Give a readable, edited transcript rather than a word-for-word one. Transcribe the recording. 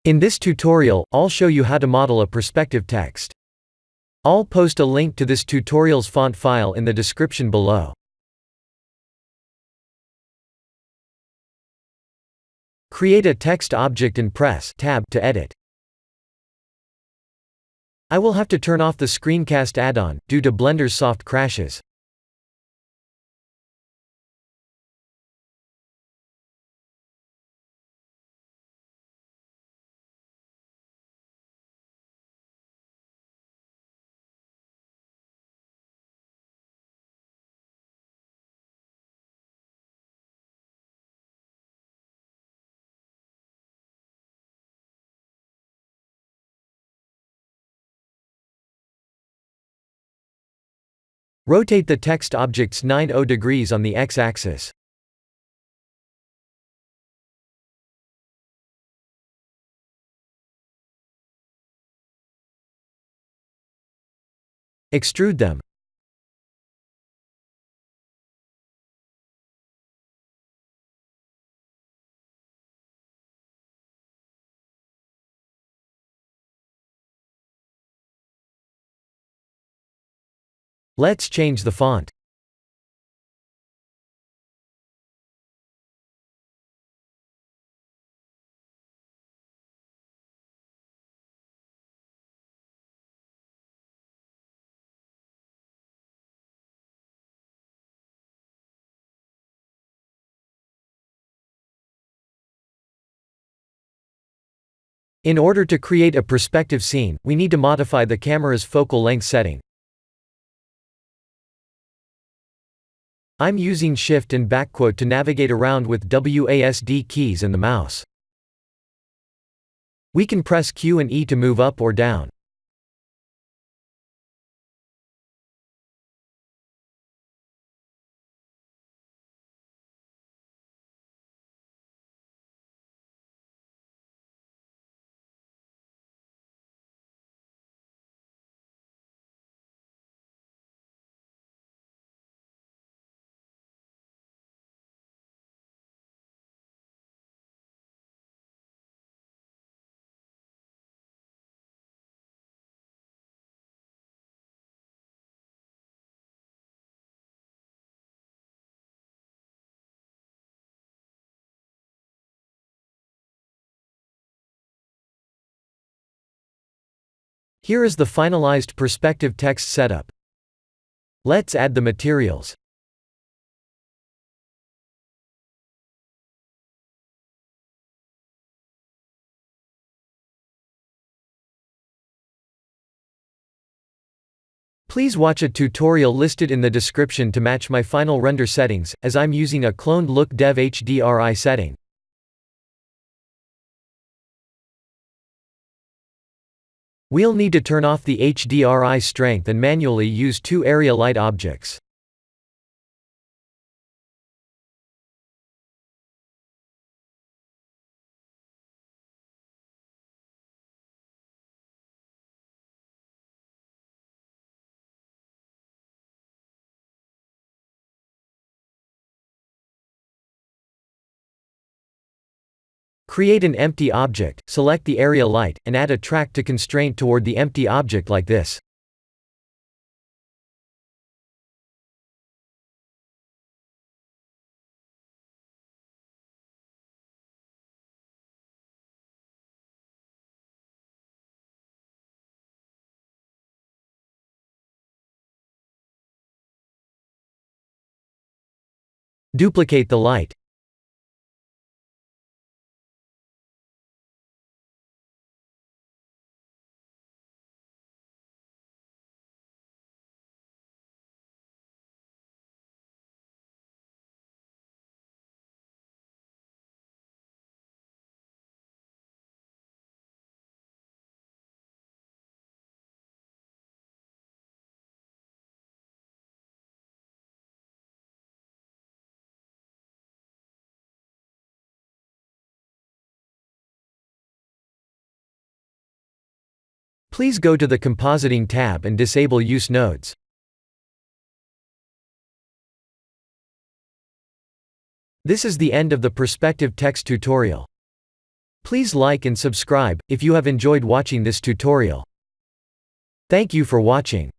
In this tutorial, I'll show you how to model a perspective text. I'll post a link to this tutorial's font file in the description below. Create a text object and press Tab to edit. I will have to turn off the screencast add-on, due to Blender's soft crashes. Rotate the text objects 90 degrees on the x-axis. Extrude them. Let's change the font. In order to create a perspective scene, we need to modify the camera's focal length setting. I'm using Shift and backquote to navigate around with WASD keys and the mouse. We can press Q and E to move up or down. Here is the finalized perspective text setup. Let's add the materials. Please watch a tutorial listed in the description to match my final render settings, as I'm using a cloned look dev HDRI setting. We'll need to turn off the HDRI strength and manually use two area light objects. Create an empty object, select the area light, and add a track to constraint toward the empty object like this. Duplicate the light. Please go to the Compositing tab and disable Use Nodes. This is the end of the perspective text tutorial. Please like and subscribe if you have enjoyed watching this tutorial. Thank you for watching.